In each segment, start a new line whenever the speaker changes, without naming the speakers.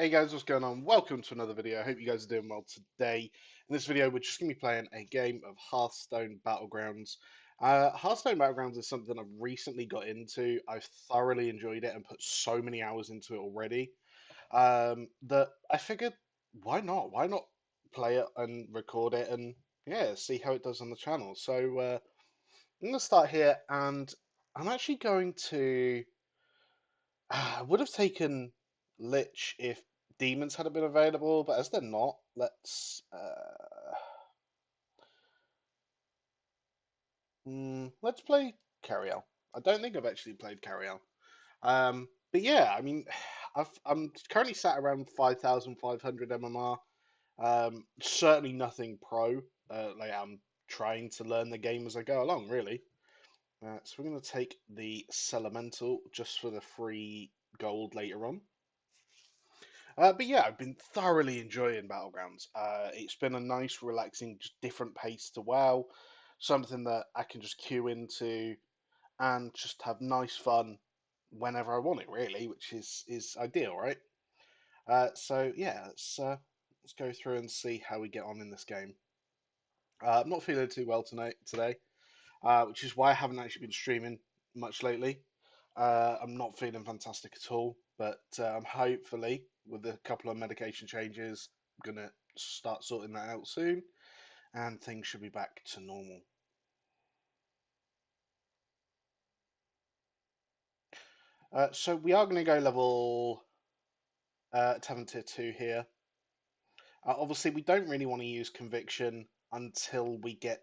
Hey guys, what's going on? Welcome to another video. I hope you guys are doing well today. In this video, we're just going to be playing a game of Hearthstone Battlegrounds. Hearthstone Battlegrounds is something I've recently got into. I've thoroughly enjoyed it and put so many hours into it already that I figured, why not? Why not play it and record it and yeah, see how it does on the channel. So I'm going to start here and I'm actually going to. I would have taken Lich if demons had been available, but as they're not, let's play Cariel. I don't think I've actually played Cariel. But yeah, I mean, I'm currently sat around 5,500 MMR. Certainly nothing pro. Like I'm trying to learn the game as I go along, really. So we're going to take the Elemental just for the free gold later on. But yeah, I've been thoroughly enjoying Battlegrounds. It's been a nice, relaxing, just different pace to WoW, something that I can just queue into and just have nice fun whenever I want it, really, which is ideal, right? So yeah, let's go through and see how we get on in this game. I'm not feeling too well today, which is why I haven't actually been streaming much lately. I'm not feeling fantastic at all, but hopefully, with a couple of medication changes, I'm gonna start sorting that out soon, and things should be back to normal. So we are going to go level 7 tier 2 here. Obviously, we don't really want to use conviction until we get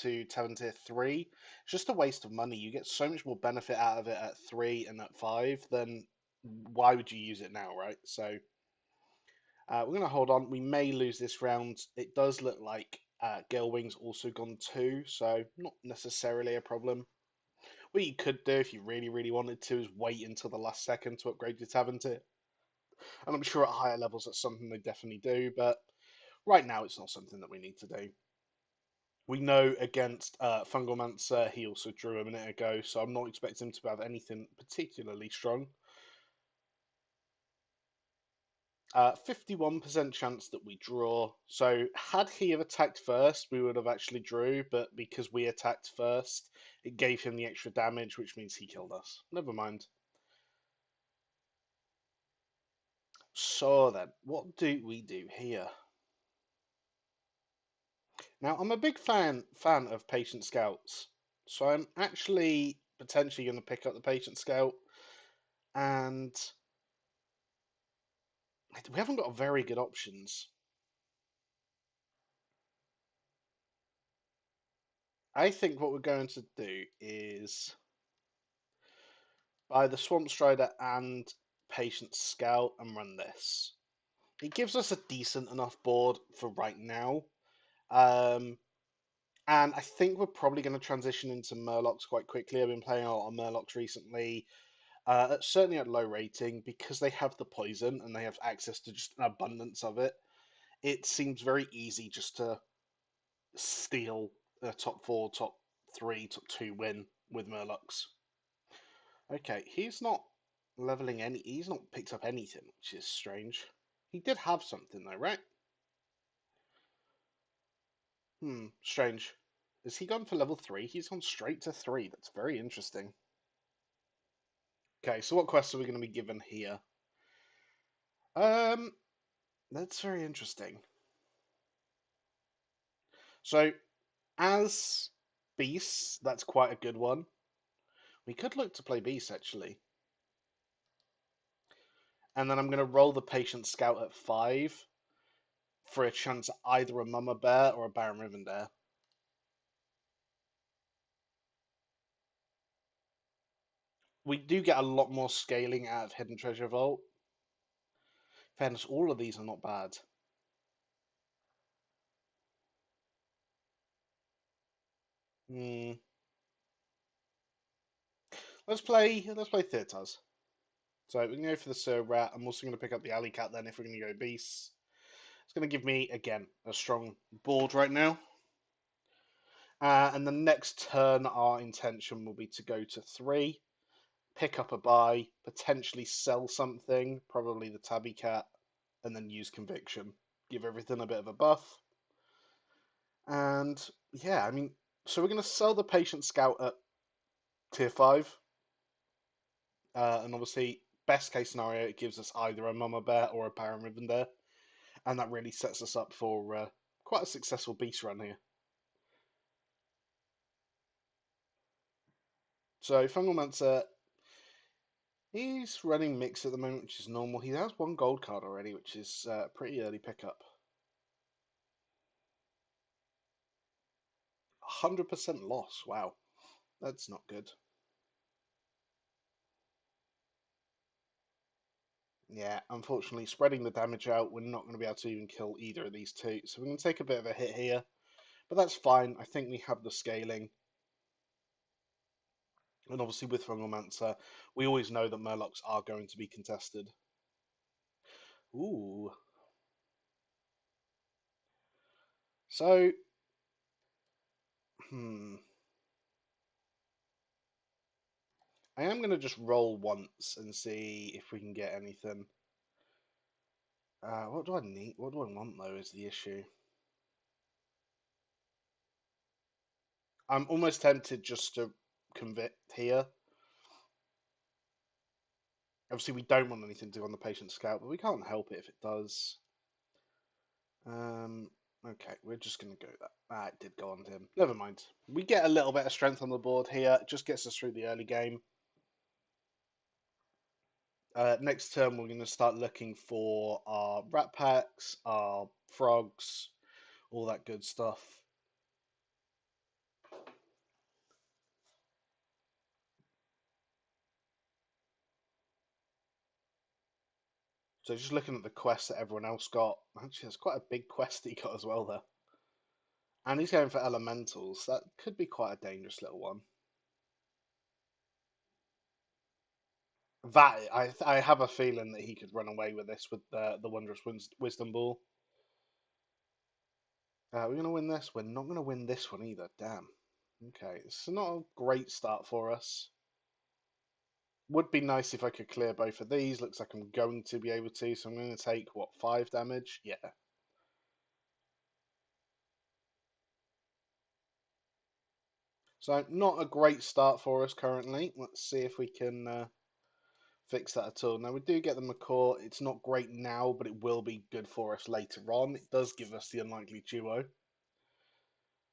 to 7 tier 3. It's just a waste of money. You get so much more benefit out of it at 3 and at 5, then why would you use it now, right? So we're going to hold on. We may lose this round. It does look like Wing's also gone too, so not necessarily a problem. What you could do if you really, really wanted to is wait until the last second to upgrade your Tavern tier. And I'm sure at higher levels that's something they definitely do, but right now it's not something that we need to do. We know against Fungalmancer he also drew a minute ago, so I'm not expecting him to have anything particularly strong. 51% chance that we draw. So had he have attacked first, we would have actually drew, but because we attacked first, it gave him the extra damage, which means he killed us. Never mind. So then, what do we do here? Now, I'm a big fan of Patient Scouts, so I'm actually potentially going to pick up the Patient Scout, and we haven't got very good options. I think what we're going to do is buy the Swamp Strider and Patient Scout and run this. It gives us a decent enough board for right now. Um, and I think we're probably going to transition into Murlocs quite quickly. I've been playing a lot of Murlocs recently, certainly at low rating, because they have the poison and they have access to just an abundance of it. It seems very easy just to steal a top 4, top 3, top 2 win with Murlocs. Okay, he's not leveling any. He's not picked up anything, which is strange. He did have something though, right? Strange. Is he gone for level 3? He's gone straight to 3. That's very interesting. Okay, so what quests are we going to be given here? Um, that's very interesting. So, as beasts, that's quite a good one. We could look to play beasts actually. And then I'm going to roll the patient scout at 5 for a chance at either a mama bear or a Baron Rivendare. We do get a lot more scaling out of Hidden Treasure Vault. Fairness, all of these are not bad. Hmm. Let's play Theaters. So we can go for the Sir Rat. I'm also going to pick up the Alley Cat then if we're going to go Beasts. It's going to give me, again, a strong board right now. And the next turn, our intention will be to go to 3, pick up a buy, potentially sell something, probably the Tabby Cat. and then use Conviction. Give everything a bit of a buff. And yeah, I mean, so we're going to sell the Patient Scout at tier 5. And obviously, best case scenario, it gives us either a Mama Bear or a Baron Ribbon there. And that really sets us up for quite a successful beast run here. So Fungalmancer, he's running mix at the moment, which is normal. He has one gold card already, which is a pretty early pickup. 100% loss. Wow, that's not good. Yeah, unfortunately, spreading the damage out, we're not going to be able to even kill either of these two. So we're going to take a bit of a hit here, but that's fine. I think we have the scaling. And obviously with Fungalmancer, we always know that Murlocs are going to be contested. Ooh. So, I am going to just roll once and see if we can get anything. What do I need? What do I want, though, is the issue. I'm almost tempted just to convict here. Obviously, we don't want anything to go on the Patient Scout, but we can't help it if it does. Okay, we're just going to go that. Ah, it did go on to him. Never mind. We get a little bit of strength on the board here. It just gets us through the early game. Next turn, we're going to start looking for our rat packs, our frogs, all that good stuff. So just looking at the quest that everyone else got, actually, there's quite a big quest he got as well there. And he's going for elementals. That could be quite a dangerous little one. That I have a feeling that he could run away with this with the wondrous wisdom ball. We're gonna win this. We're not gonna win this one either. Damn. Okay, it's not a great start for us. Would be nice if I could clear both of these. Looks like I'm going to be able to. So I'm going to take what, 5 damage? Yeah. So not a great start for us currently. Let's see if we can fix that at all. Now we do get the Macaw. It's not great now, but it will be good for us later on. It does give us the unlikely duo.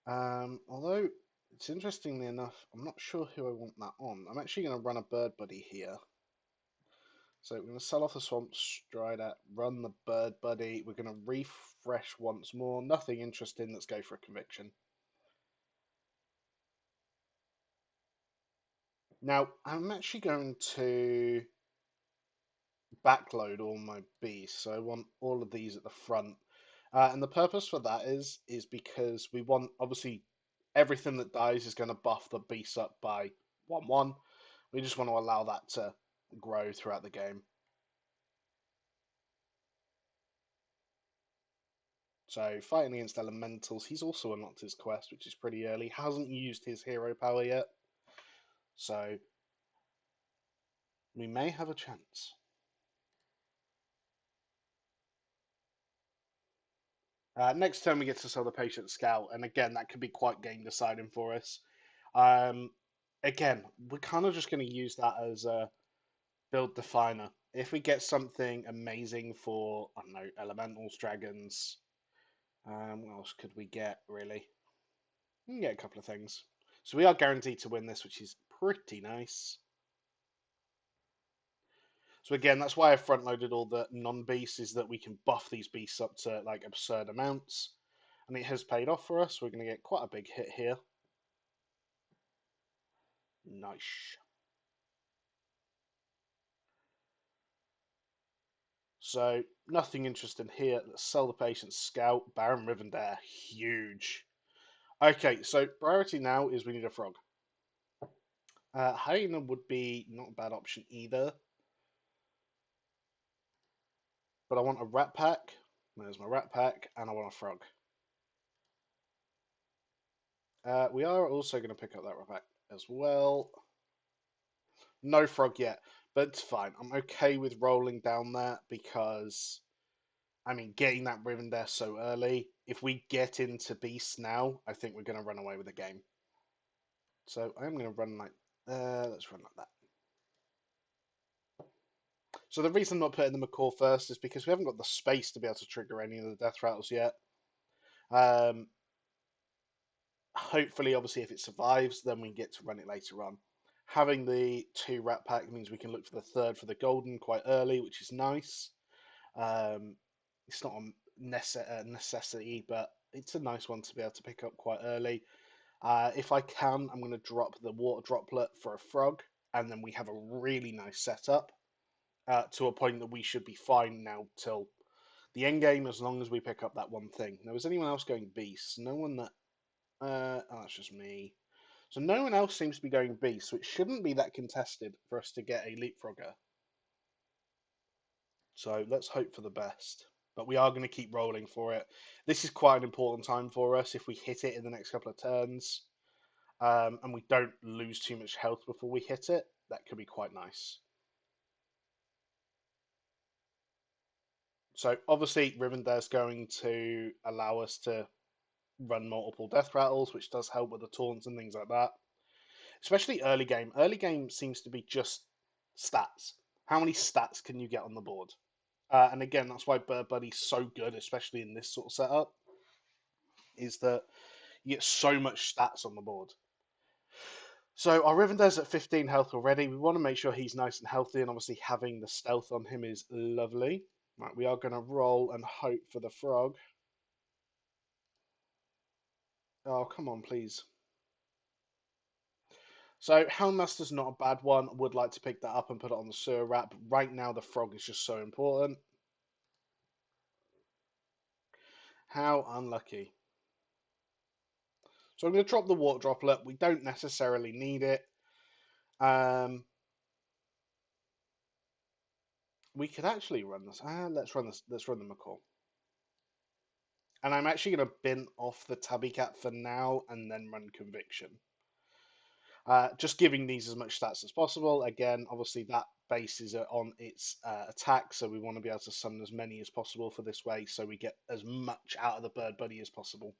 Although it's interestingly enough, I'm not sure who I want that on. I'm actually going to run a Bird Buddy here. So we're going to sell off the Swamp Strider, run the Bird Buddy. We're going to refresh once more. Nothing interesting. Let's go for a Conviction. Now, I'm actually going to backload all my beasts, so I want all of these at the front. And the purpose for that is because we want, obviously, everything that dies is going to buff the beasts up by 1-1. We just want to allow that to grow throughout the game. So, fighting against elementals, he's also unlocked his quest, which is pretty early. Hasn't used his hero power yet. So, we may have a chance. Next turn, we get to sell the Patient Scout, and again, that could be quite game deciding for us. Um, Again, we're kind of just going to use that as a build definer. If we get something amazing for, I don't know, elementals, dragons, what else could we get, really? We can get a couple of things. So we are guaranteed to win this, which is pretty nice. So again, that's why I front loaded all the non-beasts, is that we can buff these beasts up to like absurd amounts. And it has paid off for us. We're going to get quite a big hit here. Nice. So nothing interesting here. Let's sell the Patient Scout. Baron Rivendare, huge. Okay, so priority now is we need a frog. Hyena would be not a bad option either. But I want a rat pack. There's my rat pack, and I want a frog. We are also going to pick up that rat pack as well. No frog yet, but it's fine. I'm okay with rolling down that because I mean, getting that Riven there so early, if we get into Beast now, I think we're going to run away with the game. So I'm going to run like, let's run like that. So the reason I'm not putting the McCall first is because we haven't got the space to be able to trigger any of the death rattles yet. Um, Hopefully, obviously, if it survives, then we get to run it later on. Having the 2 rat pack means we can look for the third for the golden quite early, which is nice. Um, it's not a necessity, but it's a nice one to be able to pick up quite early. If I can, I'm going to drop the water droplet for a frog, and then we have a really nice setup to a point that we should be fine now till the end game, as long as we pick up that one thing. Now, is anyone else going beast? No one that. Oh, that's just me. So no one else seems to be going beast, so it shouldn't be that contested for us to get a leapfrogger. So let's hope for the best. But we are going to keep rolling for it. This is quite an important time for us. If we hit it in the next couple of turns, and we don't lose too much health before we hit it, that could be quite nice. So obviously, Rivendare's going to allow us to run multiple death rattles, which does help with the taunts and things like that. Especially early game. Early game seems to be just stats. How many stats can you get on the board? And again, that's why Bird Buddy's so good, especially in this sort of setup, is that you get so much stats on the board. So our Rivendare's at 15 health already. We want to make sure he's nice and healthy, and obviously having the stealth on him is lovely. Right, we are going to roll and hope for the frog. Oh, come on, please. So Houndmaster's not a bad one. Would like to pick that up and put it on the sewer rat, but right now the frog is just so important. How unlucky. So I'm going to drop the water droplet. We don't necessarily need it. Um, we could actually run this. Let's run this. Let's run the McCall. And I'm actually going to bin off the Tabby Cat for now and then run Conviction. Just giving these as much stats as possible. Again, obviously that base is on its attack, so we want to be able to summon as many as possible for this way, so we get as much out of the Bird Buddy as possible.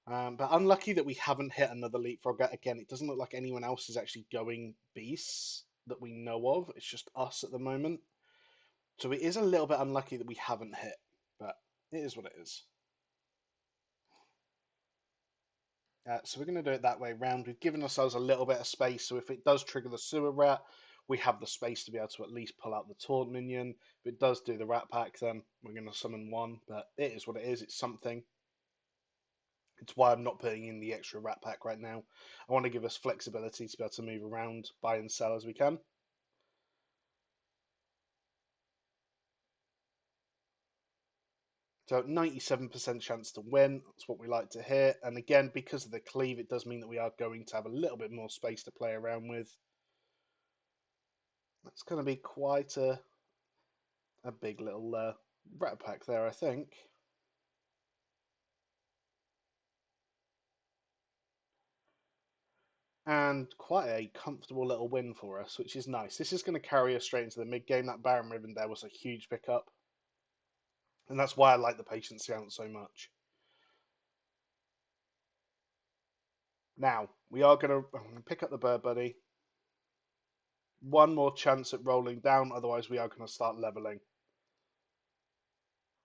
But unlucky that we haven't hit another leapfrogger. Again, it doesn't look like anyone else is actually going beasts that we know of. It's just us at the moment. So it is a little bit unlucky that we haven't hit, but it is what it is. So we're going to do it that way round. We've given ourselves a little bit of space, so if it does trigger the sewer rat, we have the space to be able to at least pull out the taunt minion. If it does do the rat pack, then we're going to summon one, but it is what it is. It's something. It's why I'm not putting in the extra rat pack right now. I want to give us flexibility to be able to move around, buy and sell as we can. So 97% chance to win. That's what we like to hear. And again, because of the cleave, it does mean that we are going to have a little bit more space to play around with. That's going to be quite a big little rat pack there, I think. And quite a comfortable little win for us, which is nice. This is going to carry us straight into the mid game. That Baron Ribbon there was a huge pickup. And that's why I like the Patience Count so much. Now, we are going to pick up the Bird Buddy. One more chance at rolling down, otherwise we are going to start leveling.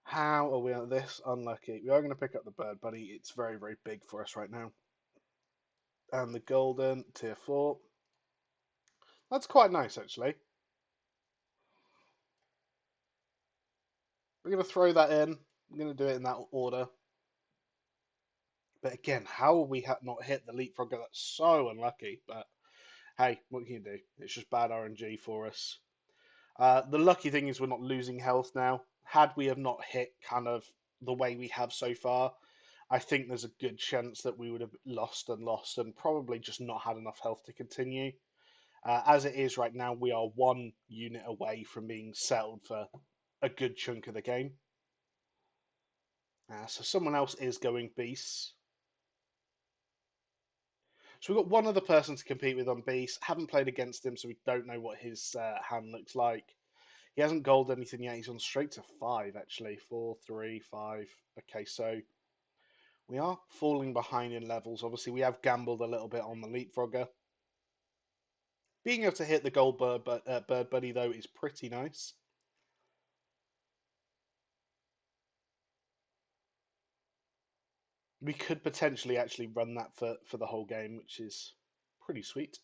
How are we at this? Unlucky. We are going to pick up the Bird Buddy. It's very, very big for us right now. And the Golden, tier 4. That's quite nice, actually. We're going to throw that in. I'm going to do it in that order. But again, how will we not hit the Leapfrogger? That's so unlucky. But hey, what can you do? It's just bad RNG for us. The lucky thing is we're not losing health now. Had we have not hit kind of the way we have so far, I think there's a good chance that we would have lost and probably just not had enough health to continue. As it is right now, we are 1 unit away from being settled for a good chunk of the game. So someone else is going beasts. So we've got one other person to compete with on beast. Haven't played against him, so we don't know what his hand looks like. He hasn't gold anything yet. He's on straight to 5, actually. 4, 3, 5. Okay, so we are falling behind in levels. Obviously, we have gambled a little bit on the leapfrogger. Being able to hit the gold bird buddy, though, is pretty nice. We could potentially actually run that for the whole game, which is pretty sweet.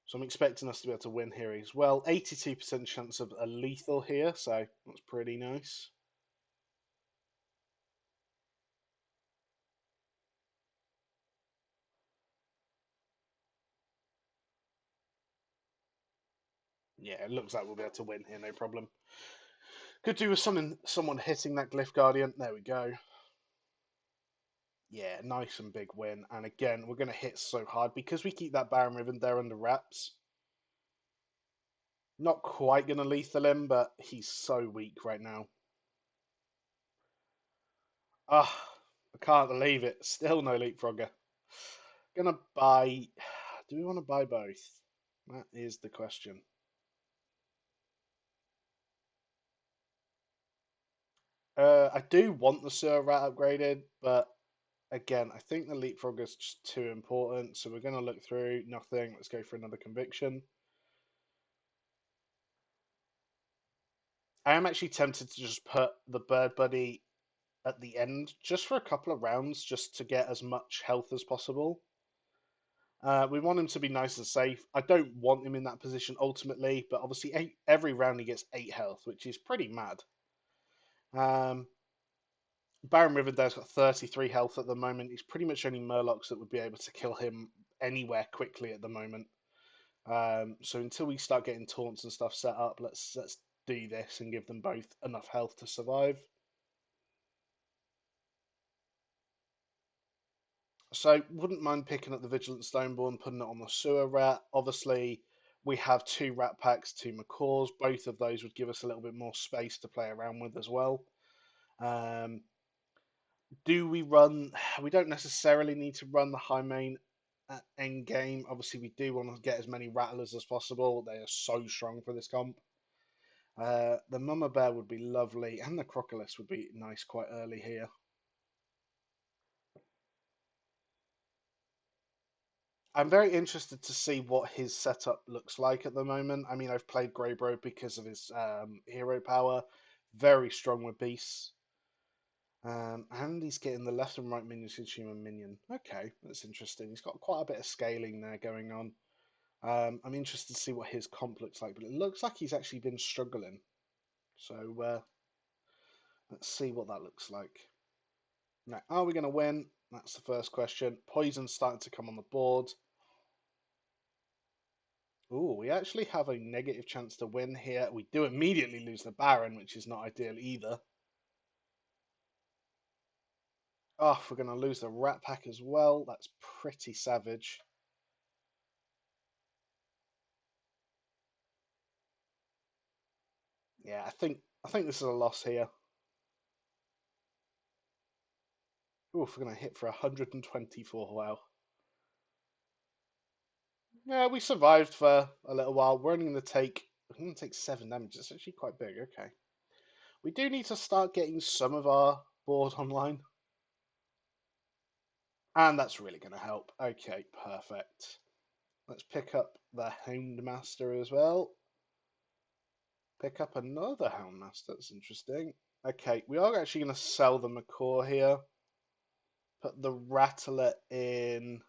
So I'm expecting us to be able to win here as well. 82% chance of a lethal here, so that's pretty nice. Yeah, it looks like we'll be able to win here, no problem. Could do with someone hitting that Glyph Guardian. There we go. Yeah, nice and big win. And again, we're going to hit so hard because we keep that Baron Riven there under wraps. Not quite going to lethal him, but he's so weak right now. Ah, I can't believe it. Still no Leapfrogger. Gonna buy. Do we want to buy both? That is the question. I do want the Sewer Rat upgraded, but again, I think the Leapfrogger is just too important. So we're going to look through nothing. Let's go for another conviction. I am actually tempted to just put the Bird Buddy at the end just for a couple of rounds, just to get as much health as possible. We want him to be nice and safe. I don't want him in that position ultimately, but obviously every round he gets 8 health, which is pretty mad. Baron Rivendare's got 33 health at the moment. He's pretty much only Murlocs that would be able to kill him anywhere quickly at the moment. So until we start getting taunts and stuff set up, let's do this and give them both enough health to survive. So wouldn't mind picking up the Vigilant Stoneborn, putting it on the Sewer Rat. Obviously, we have 2 Rat Packs, 2 Macaws. Both of those would give us a little bit more space to play around with as well. Do we run? We don't necessarily need to run the high main at end game. Obviously, we do want to get as many rattlers as possible. They are so strong for this comp. The Mama Bear would be lovely, and the Crocolis would be nice quite early here. I'm very interested to see what his setup looks like at the moment. I mean, I've played Greybro because of his hero power. Very strong with beasts. And he's getting the left and right minions consume a minion. Okay, that's interesting. He's got quite a bit of scaling there going on. I'm interested to see what his comp looks like, but it looks like he's actually been struggling. So let's see what that looks like. Now, are we going to win? That's the first question. Poison's starting to come on the board. Ooh, we actually have a negative chance to win here. We do immediately lose the Baron, which is not ideal either. Oh, we're going to lose the Rat Pack as well. That's pretty savage. Yeah, I think this is a loss here. Ooh, we're going to hit for 124. Wow. Yeah, we survived for a little while. We're only going to take 7 damage. It's actually quite big. Okay. We do need to start getting some of our board online. And that's really going to help. Okay, perfect. Let's pick up the Houndmaster as well. Pick up another Houndmaster. That's interesting. Okay, we are actually going to sell the Macaw here. Put the Rattler in.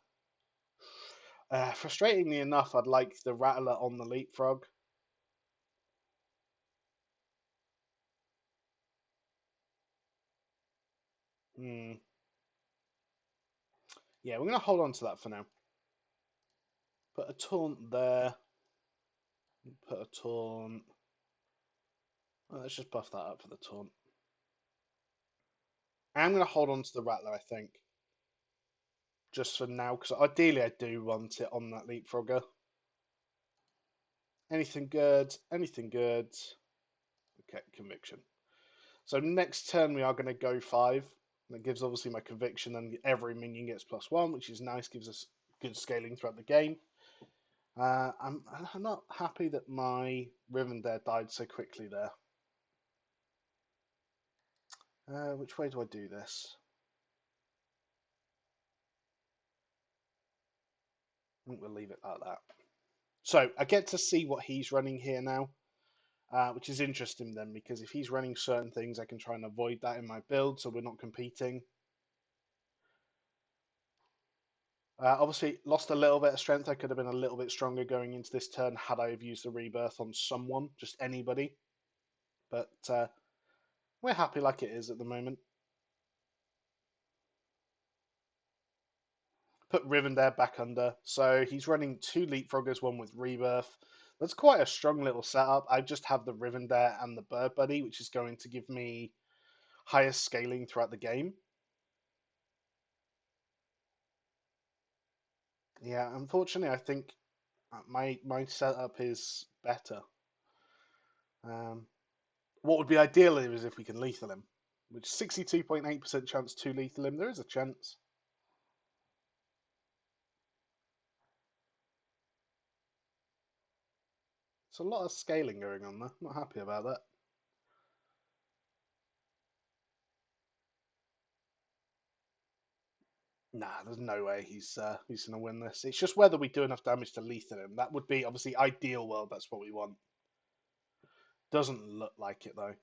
Frustratingly enough, I'd like the Rattler on the Leapfrog. Hmm. Yeah, we're going to hold on to that for now. Put a taunt there. Put a taunt. Well, let's just buff that up for the taunt. I'm going to hold on to the Rattler, I think. Just for now, because ideally I do want it on that Leapfrogger. Anything good? Anything good? Okay, conviction. So next turn we are going to go 5. That gives obviously my conviction, and every minion gets +1, which is nice. Gives us good scaling throughout the game. I'm not happy that my Rivendare died so quickly there. Which way do I do this? I think we'll leave it like that. So I get to see what he's running here now, which is interesting then, because if he's running certain things, I can try and avoid that in my build, so we're not competing. Obviously, lost a little bit of strength. I could have been a little bit stronger going into this turn had I have used the rebirth on someone, just anybody. But we're happy like it is at the moment. Put Rivendare back under. So he's running two Leapfroggers, one with rebirth. That's quite a strong little setup. I just have the Rivendare and the Bird Buddy, which is going to give me higher scaling throughout the game. Yeah, unfortunately, I think my setup is better. Um, what would be ideal is if we can lethal him, which 62.8% chance to lethal him. There is a chance. It's a lot of scaling going on there. Not happy about that. Nah, there's no way he's going to win this. It's just whether we do enough damage to lethal him. That would be obviously ideal world. That's what we want. Doesn't look like it though.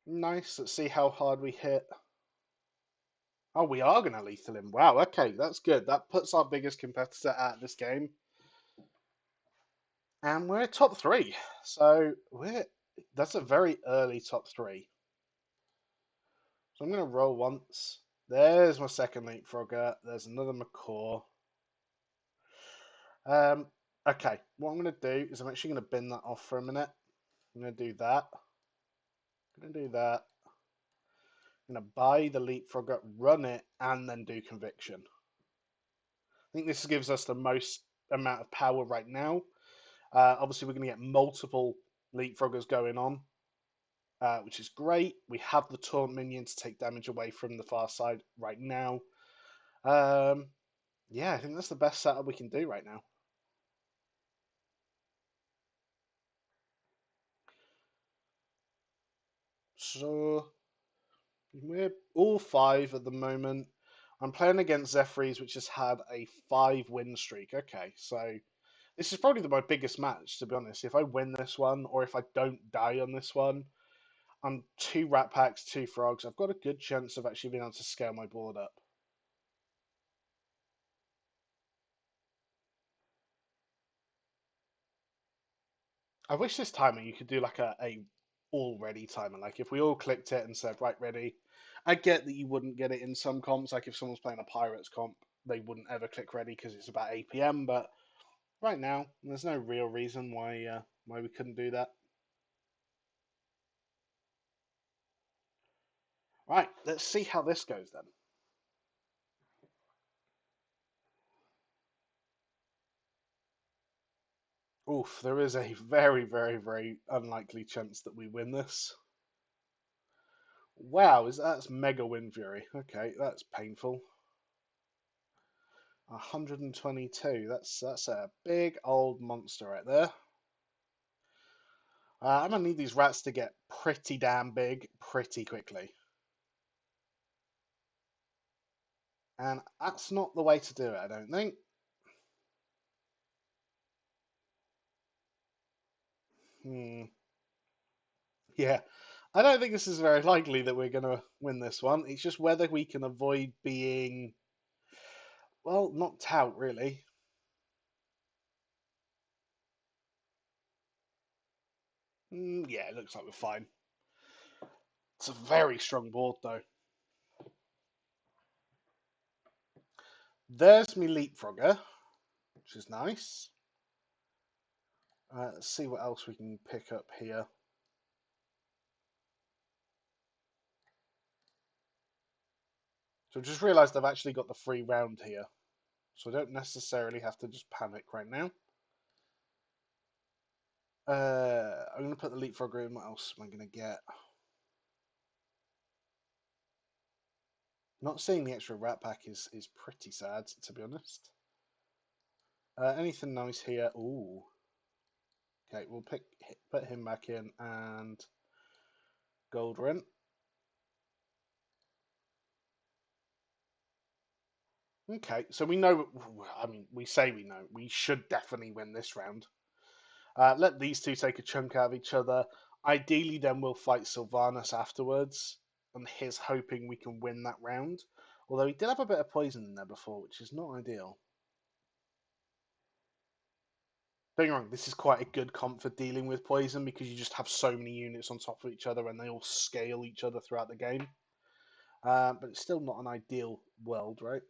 Nice. Let's see how hard we hit. Oh, we are going to lethal him. Wow. Okay, that's good. That puts our biggest competitor at this game, and we're top three. So that's a very early top three. So I'm going to roll once. There's my second leapfrogger. There's another macaw. Um, okay, what I'm going to do is I'm actually going to bin that off for a minute. I'm going to do that. I'm going to do that. I'm going to buy the leapfrogger, run it, and then do conviction. I think this gives us the most amount of power right now. Obviously, we're going to get multiple leapfroggers going on, which is great. We have the taunt minion to take damage away from the far side right now. Yeah, I think that's the best setup we can do right now. So we're all five at the moment. I'm playing against Zephyrs, which has had a 5-win streak. Okay, so this is probably my biggest match, to be honest. If I win this one, or if I don't die on this one, I'm 2 Rat Packs, 2 Frogs. I've got a good chance of actually being able to scale my board up. I wish this timer you could do like a all ready timer. Like if we all clicked it and said, right, ready. I get that you wouldn't get it in some comps. Like if someone's playing a Pirates comp, they wouldn't ever click ready because it's about 8 p.m. But right now, there's no real reason why we couldn't do that. Right, let's see how this goes then. Oof, there is a very, very, very unlikely chance that we win this. Wow, that's Mega Wind Fury. Okay, that's painful. 122. That's a big old monster right there. I'm gonna need these rats to get pretty damn big pretty quickly, and that's not the way to do it. I don't think. Hmm. Yeah, I don't think this is very likely that we're gonna win this one. It's just whether we can avoid being, well, knocked out really. Yeah, it looks like we're fine. It's a very strong board though. There's me leapfrogger, which is nice. Let's see what else we can pick up here. So I've just realised I've actually got the free round here. So I don't necessarily have to just panic right now. I'm going to put the leapfrogger in. What else am I going to get? Not seeing the extra rat pack is pretty sad, to be honest. Anything nice here? Ooh. Okay, we'll put him back in and gold rent. Okay, so we know. I mean, we say we know. We should definitely win this round. Let these two take a chunk out of each other. Ideally, then we'll fight Sylvanas afterwards, and he's hoping we can win that round. Although he did have a bit of poison in there before, which is not ideal. Don't get me wrong, this is quite a good comp for dealing with poison because you just have so many units on top of each other and they all scale each other throughout the game. But it's still not an ideal world, right?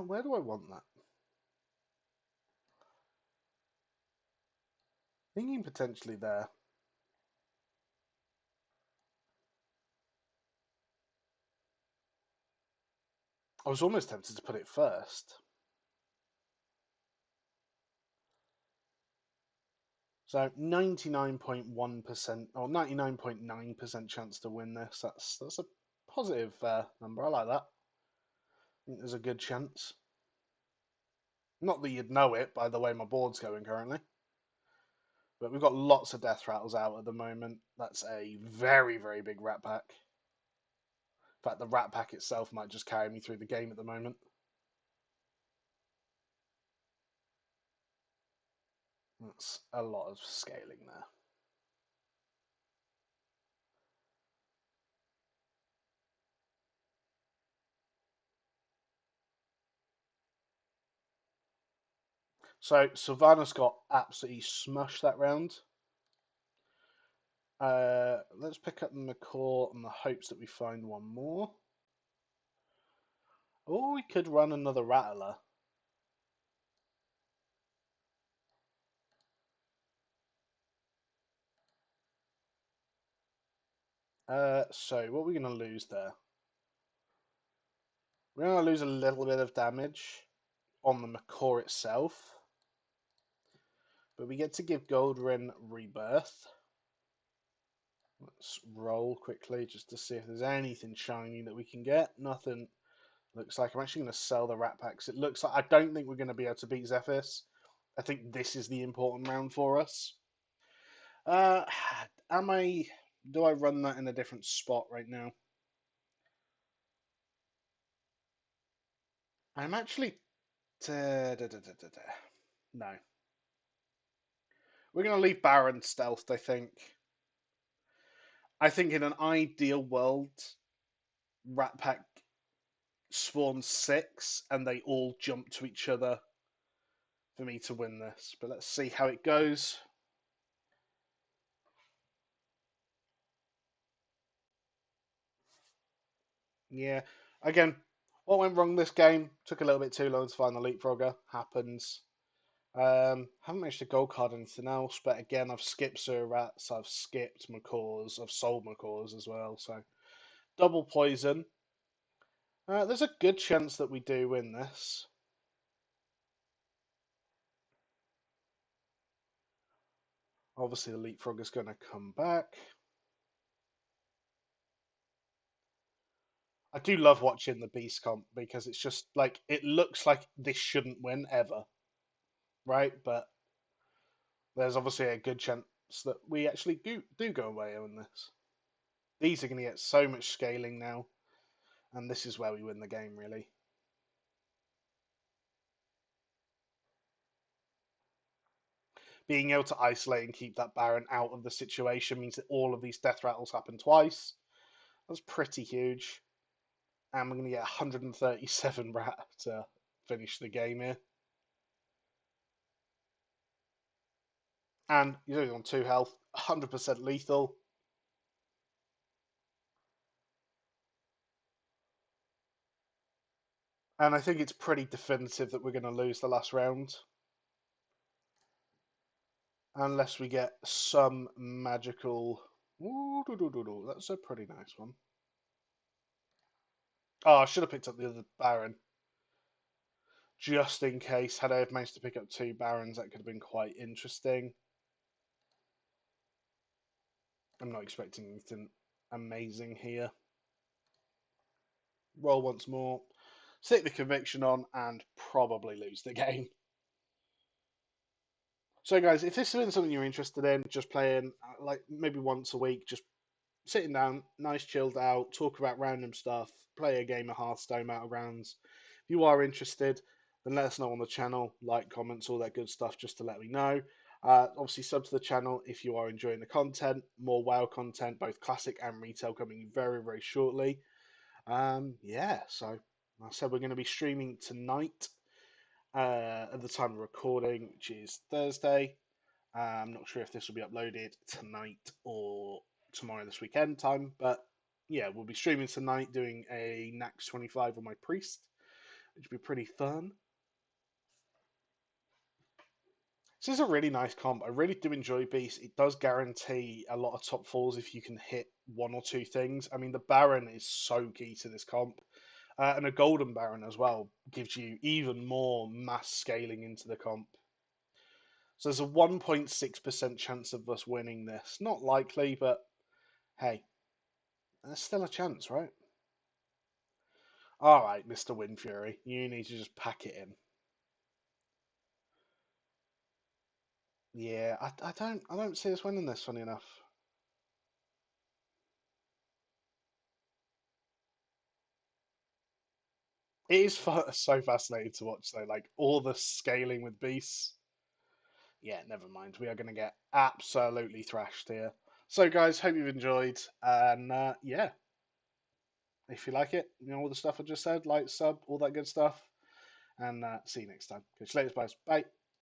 Where do I want that? Thinking potentially there. I was almost tempted to put it first. So 99.1% or 99.9% chance to win this. That's a positive number. I like that. I think there's a good chance. Not that you'd know it by the way my board's going currently. But we've got lots of death rattles out at the moment. That's a very, very big rat pack. In fact, the rat pack itself might just carry me through the game at the moment. That's a lot of scaling there. So Sylvanas got absolutely smushed that round. Let's pick up the McCaw in the hopes that we find one more. Or we could run another Rattler. So what are we going to lose there? We're going to lose a little bit of damage on the McCaw itself. But we get to give Goldrin Rebirth. Let's roll quickly just to see if there's anything shiny that we can get. Nothing looks like. I'm actually going to sell the rat packs. It looks like I don't think we're going to be able to beat Zephyrus. I think this is the important round for us. Uh, am I? Do I run that in a different spot right now? I'm actually. No. We're going to leave Baron stealthed, I think. I think in an ideal world, Rat Pack spawns 6 and they all jump to each other for me to win this. But let's see how it goes. Yeah. Again, what went wrong this game? Took a little bit too long to find the leapfrogger. Happens. Haven't managed to gold card anything else, but again, I've skipped Surats, I've skipped Macaws, I've sold Macaws as well, so double poison. There's a good chance that we do win this. Obviously, the leapfrog is going to come back. I do love watching the beast comp because it's just like it looks like this shouldn't win ever, right? But there's obviously a good chance that we actually do go away on this. These are going to get so much scaling now, and this is where we win the game, really. Being able to isolate and keep that Baron out of the situation means that all of these death rattles happen twice. That's pretty huge. And we're going to get 137 rat to finish the game here. And you're only on 2 health, 100% lethal. And I think it's pretty definitive that we're going to lose the last round. Unless we get some magical... Ooh, that's a pretty nice one. Oh, I should have picked up the other Baron just in case. Had I have managed to pick up two Barons, that could have been quite interesting. I'm not expecting anything amazing here. Roll once more, stick the conviction on, and probably lose the game. So, guys, if this has been something you're interested in, just playing like maybe once a week, just sitting down, nice chilled out, talk about random stuff, play a game of Hearthstone Battlegrounds. If you are interested, then let us know on the channel, like, comments, all that good stuff, just to let me know. Obviously, sub to the channel if you are enjoying the content. More WoW content, both classic and retail, coming very, very shortly. Yeah, so like I said we're going to be streaming tonight at the time of recording, which is Thursday. I'm not sure if this will be uploaded tonight or tomorrow this weekend time, but yeah, we'll be streaming tonight doing a Nax 25 on my priest, which will be pretty fun. This is a really nice comp. I really do enjoy Beast. It does guarantee a lot of top falls if you can hit one or two things. I mean, the Baron is so key to this comp. And a Golden Baron as well gives you even more mass scaling into the comp. So there's a 1.6% chance of us winning this. Not likely, but hey, there's still a chance, right? All right, Mr. Windfury, you need to just pack it in. Yeah, I don't see us winning this. Funny enough, it is so fascinating to watch though. Like all the scaling with beasts. Yeah, never mind. We are going to get absolutely thrashed here. So, guys, hope you've enjoyed, and yeah, if you like it, you know all the stuff I just said, like, sub, all that good stuff, and see you next time. Catch you later, guys. Bye.